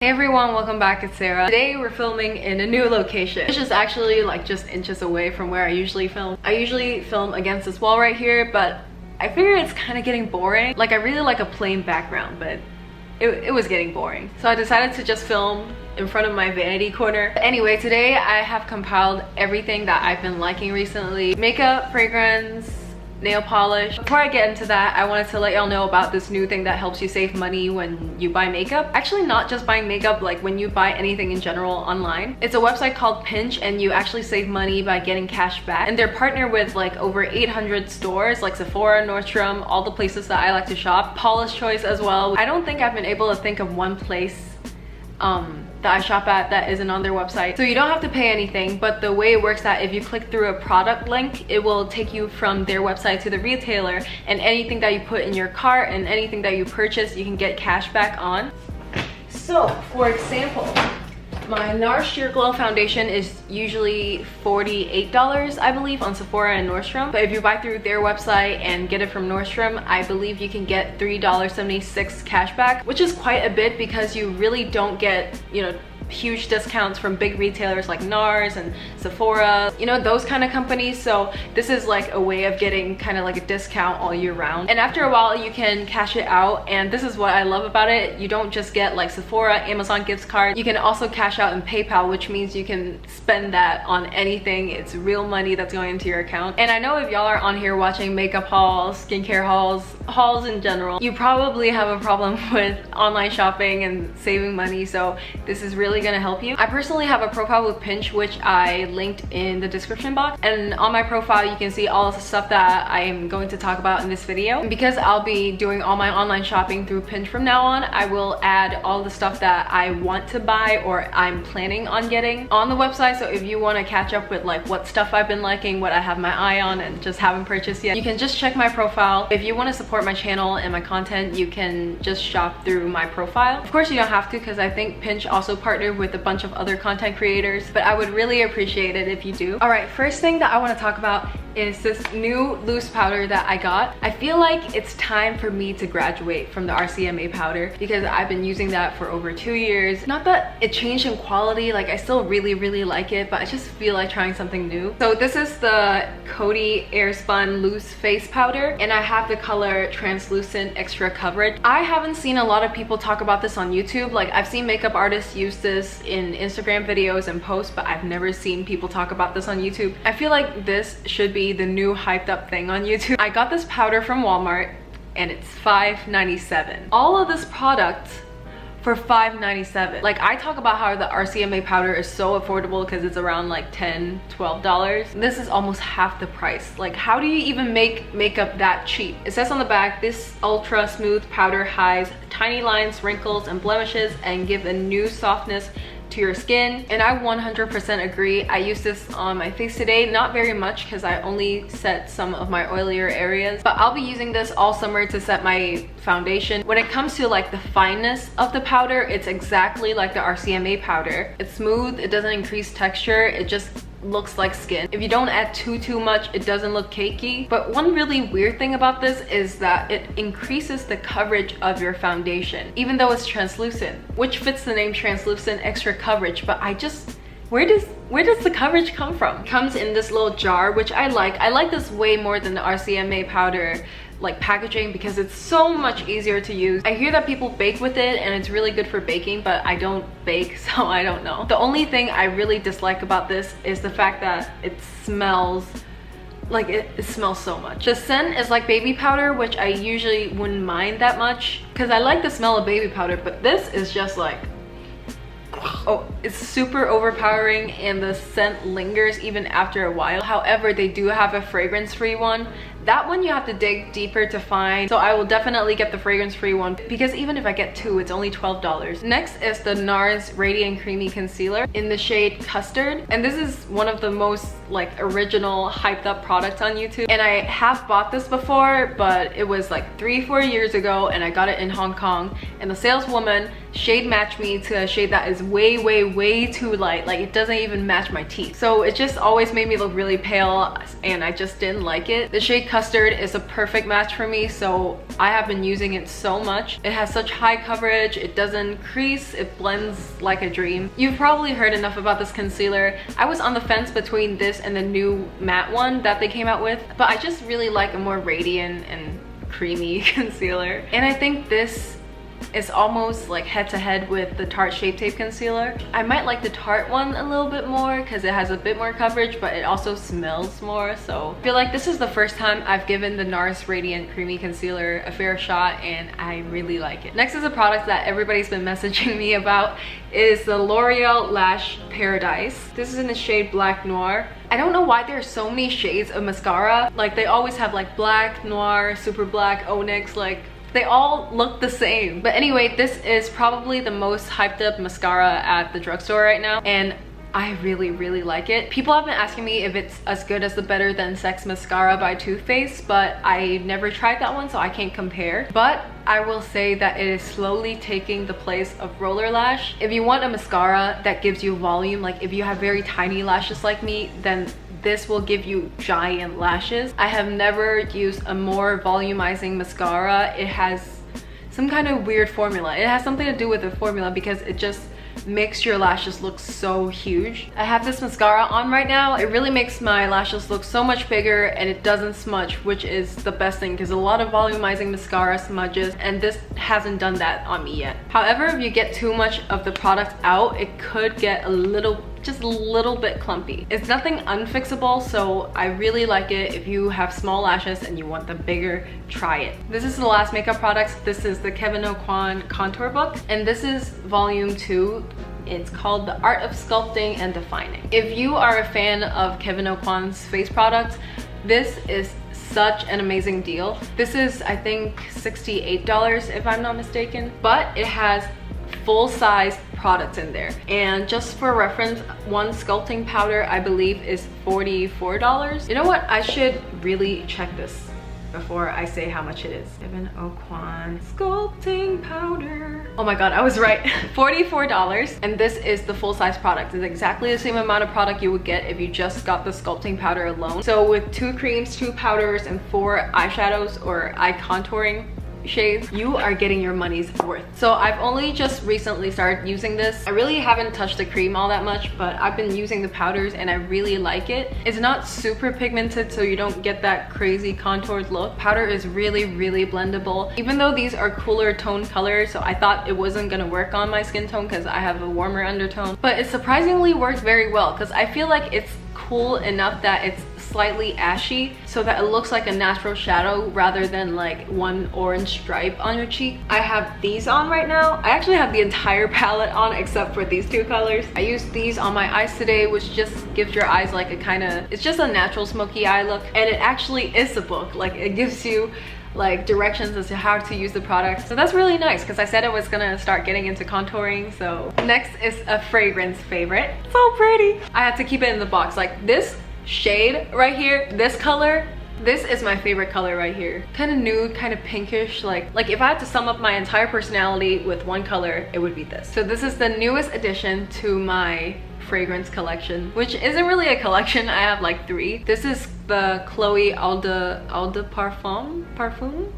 Hey everyone, welcome back. It's Sarah. Today we're filming in a new location, which is actually like just inches away from where I usually film. I usually film against this wall right here, but I figure it's kind of getting boring. Like I really like a plain background, but it was getting boring. So I decided to just film in front of my vanity corner. Anyway, today I have compiled everything that I've been liking recently. Makeup, fragrance, nail polish. Before I get into that, I wanted to let y'all know about this new thing that helps you save money when you buy makeup. Actually, not just buying makeup, like when you buy anything in general online. It's a website called Pinch, and you actually save money by getting cash back. And they're partnered with like over 800 stores like Sephora, Nordstrom, all the places that I like to shop. Paula's Choice as well. I don't think I've been able to think of one place that I shop at that isn't on their website. So you don't have to pay anything, but the way it works that if you click through a product link, it will take you from their website to the retailer, and anything that you put in your cart and anything that you purchase, you can get cash back on. So for example, my NARS Sheer Glow foundation is usually $48, I believe, on Sephora and Nordstrom. But if you buy through their website and get it from Nordstrom, I believe you can get $3.76 cash back, which is quite a bit because you really don't get, you know, huge discounts from big retailers like NARS and Sephora, you know, those kind of companies. So this is like a way of getting kind of like a discount all year round. And after a while you can cash it out, and this is what I love about it. You don't just get like Sephora, Amazon gift card. You can also cash out in PayPal, which means you can spend that on anything. It's real money that's going into your account. And I know if y'all are on here watching makeup hauls, skincare hauls in general, you probably have a problem with online shopping and saving money. So this is really gonna help you. I personally have a profile with Pinch, which I linked in the description box, and on my profile you can see all of the stuff that I am going to talk about in this video. And because I'll be doing all my online shopping through Pinch from now on, I will add all the stuff that I want to buy or I'm planning on getting on the website. So if you want to catch up with like what stuff I've been liking, what I have my eye on and just haven't purchased yet, you can just check my profile. If you want to support my channel and my content, you can just shop through my profile. Of course you don't have to, because I think Pinch also partnered with a bunch of other content creators, but I would really appreciate it if you do. All right, first thing that I want to talk about is this new loose powder that I got. I feel like it's time for me to graduate from the RCMA powder because I've been using that for over 2 years. Not that it changed in quality, like I still really like it, but I just feel like trying something new. So this is the Coty Airspun Loose Face Powder, and I have the color Translucent Extra Coverage. I haven't seen a lot of people talk about this on YouTube. Like I've seen makeup artists use this in Instagram videos and posts, but I've never seen people talk about this on YouTube. I feel like this should be the new hyped up thing on YouTube. I got this powder from Walmart and it's $5.97. All of this product for $5.97. Like I talk about how the RCMA powder is so affordable because it's around like $10, $12. This is almost half the price. Like how do you even make makeup that cheap? It says on the back, this ultra smooth powder hides tiny lines, wrinkles, and blemishes and give a new softness to your skin. And I 100% agree. I use this on my face today, not very much because I only set some of my oilier areas, but I'll be using this all summer to set my foundation. When it comes to like the fineness of the powder, it's exactly like the RCMA powder. It's smooth, it doesn't increase texture, it just looks like skin. If you don't add too much, it doesn't look cakey. But one really weird thing about this is that it increases the coverage of your foundation, even though it's translucent, which fits the name Translucent Extra Coverage. But I just, where does the coverage come from? It comes in this little jar, which I like. I like this way more than the RCMA powder like packaging because it's so much easier to use. I hear that people bake with it and it's really good for baking, but I don't bake, so I don't know. The only thing I really dislike about this is the fact that it smells like it smells so much. The scent is like baby powder, which I usually wouldn't mind that much because I like the smell of baby powder, but this is just like, oh, it's super overpowering and the scent lingers even after a while. However, they do have a fragrance-free one. That one you have to dig deeper to find, so I will definitely get the fragrance-free one because even if I get two, it's only $12. Next is the NARS Radiant Creamy Concealer in the shade Custard, and this is one of the most like original hyped up products on YouTube. And I have bought this before, but it was like 3-4 years ago and I got it in Hong Kong, and the saleswoman shade match me to a shade that is way too light. Like it doesn't even match my teeth. So it just always made me look really pale and I just didn't like it. The shade Custard is a perfect match for me, so I have been using it so much. It has such high coverage, it doesn't crease, it blends like a dream. You've probably heard enough about this concealer. I was on the fence between this and the new matte one that they came out with, but I just really like a more radiant and creamy concealer. And I think this is almost like head to head with the Tarte Shape Tape concealer. I might like the Tarte one a little bit more because it has a bit more coverage, but it also smells more. So I feel like this is the first time I've given the NARS Radiant Creamy Concealer a fair shot, and I really like it. Next is a product that everybody's been messaging me about, is the L'Oreal Lash Paradise. This is in the shade Black Noir. I don't know why there are so many shades of mascara. Like they always have like black, noir, super black, onyx, like they all look the same. But anyway, this is probably the most hyped up mascara at the drugstore right now, and I really like it. People have been asking me if it's as good as the Better Than Sex mascara by Too Faced, but I never tried that one, so I can't compare. But I will say that it is slowly taking the place of Roller Lash. If you want a mascara that gives you volume, like if you have very tiny lashes like me, then this will give you giant lashes. I have never used a more volumizing mascara. It has some kind of weird formula. It has something to do with the formula because it just makes your lashes look so huge. I have this mascara on right now. It really makes my lashes look so much bigger and it doesn't smudge, which is the best thing because a lot of volumizing mascara smudges and this hasn't done that on me yet. However, if you get too much of the product out, it could get just a little bit clumpy. It's nothing unfixable, so I really like it. If you have small lashes and you want them bigger, try it. This is the last makeup product. This is the Kevyn Aucoin contour book, and this is volume 2. It's called The Art of Sculpting and Defining. If you are a fan of Kevyn Aucoin's face products, this is such an amazing deal. This is, I think, $68 if I'm not mistaken, but it has full-size products in there. And just for reference, one sculpting powder I believe is $44. You know what? I should really check this before I say how much it is. Kevyn Aucoin sculpting powder. Oh my god, I was right. $44. And this is the full-size product. It's exactly the same amount of product you would get if you just got the sculpting powder alone. So with 2 creams, 2 powders, and 4 eyeshadows or eye contouring shades, you are getting your money's worth. So I've only just recently started using this. I really haven't touched the cream all that much, but I've been using the powders and I really like it. It's not super pigmented, so you don't get that crazy contoured look. Powder is really blendable. Even though these are cooler tone colors, so I thought it wasn't gonna work on my skin tone because I have a warmer undertone, but it surprisingly worked very well because I feel like it's cool enough that it's slightly ashy so that it looks like a natural shadow rather than like one orange stripe on your cheek. I have these on right now. I actually have the entire palette on except for these 2 colors. I used these on my eyes today, which just gives your eyes like a kind of, it's just a natural smoky eye look, and it actually is a book. Like it gives you like directions as to how to use the product. So that's really nice because I said I was gonna start getting into contouring. So next is a fragrance favorite. So pretty. I have to keep it in the box. Like this shade right here, this color, this is my favorite color right here. Kind of nude, kind of pinkish. Like if I had to sum up my entire personality with one color, it would be this. So this is the newest addition to my fragrance collection, which isn't really a collection. I have like 3. This is the Chloe Eau de Parfum.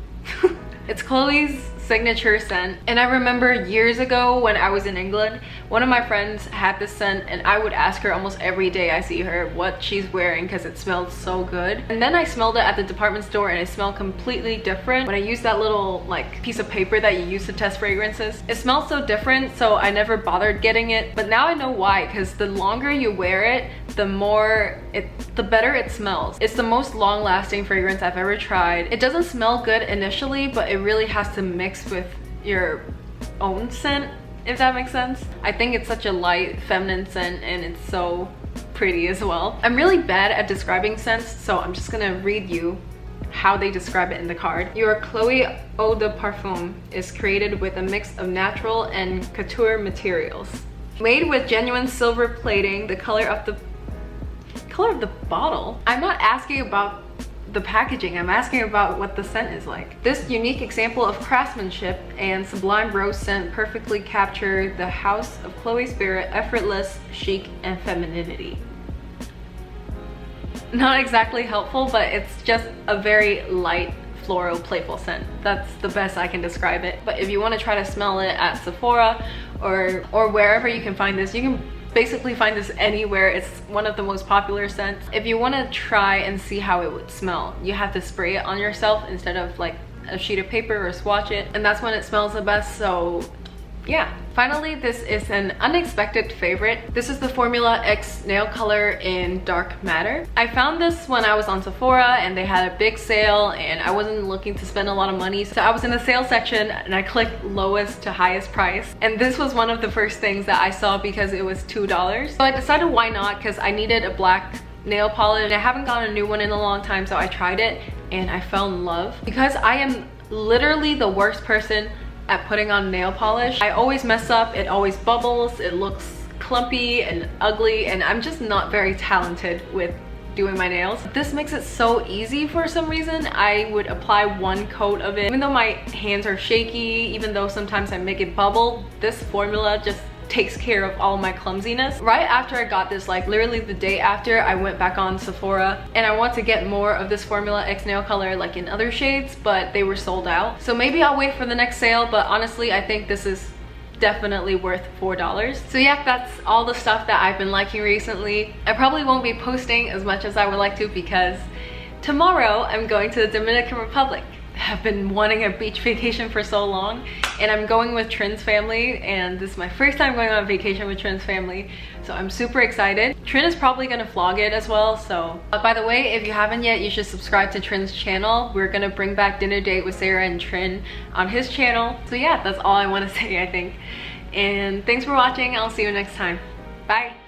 It's Chloe's signature scent, and I remember years ago when I was in England, one of my friends had this scent and I would ask her almost every day I see her what she's wearing because it smelled so good. And then I smelled it at the department store and it smelled completely different. When I used that little like piece of paper that you use to test fragrances, it smelled so different, so I never bothered getting it. But now I know why, because the longer you wear it, the better it smells. It's the most long-lasting fragrance I've ever tried. It doesn't smell good initially, but it really has to mix with your own scent, if that makes sense. I think it's such a light, feminine scent, and it's so pretty as well. I'm really bad at describing scents, so I'm just gonna read you how they describe it in the card. Your Chloe Eau de Parfum is created with a mix of natural and couture materials. Made with genuine silver plating, the color of the bottle. I'm not asking about the packaging. I'm asking about what the scent is like. This unique example of craftsmanship and sublime rose scent perfectly capture the house of Chloe's spirit, effortless, chic, and femininity. Not exactly helpful, but it's just a very light, floral, playful scent. That's the best I can describe it. But if you want to try to smell it at Sephora or wherever you can find this, you can basically find this anywhere. It's one of the most popular scents. If you want to try and see how it would smell, you have to spray it on yourself instead of like a sheet of paper or swatch it, and that's when it smells the best. So yeah. Finally, this is an unexpected favorite. This is the Formula X nail color in Dark Matter. I found this when I was on Sephora and they had a big sale and I wasn't looking to spend a lot of money. So I was in the sale section and I clicked lowest to highest price. And this was one of the first things that I saw because it was $2. So I decided why not, because I needed a black nail polish. I haven't gotten a new one in a long time, so I tried it and I fell in love. Because I am literally the worst person at putting on nail polish. I always mess up, it always bubbles, it looks clumpy and ugly, and I'm just not very talented with doing my nails. This makes it so easy for some reason. I would apply one coat of it. Even though my hands are shaky, even though sometimes I make it bubble, this formula just takes care of all my clumsiness. Right after I got this, like literally the day after, I went back on Sephora and I want to get more of this Formula X nail color like in other shades, but they were sold out. So maybe I'll wait for the next sale, but honestly I think this is definitely worth $4. So yeah, that's all the stuff that I've been liking recently. I probably won't be posting as much as I would like to because tomorrow I'm going to the Dominican Republic. Have been wanting a beach vacation for so long, and I'm going with Trin's family, and this is my first time going on vacation with Trin's family, so I'm super excited. Trin is probably gonna vlog it as well. So by the way, if you haven't yet, you should subscribe to Trin's channel. We're gonna bring back Dinner Date with Sarah and Trin on his channel. So yeah, that's all I want to say, I think. And thanks for watching. I'll see you next time. Bye.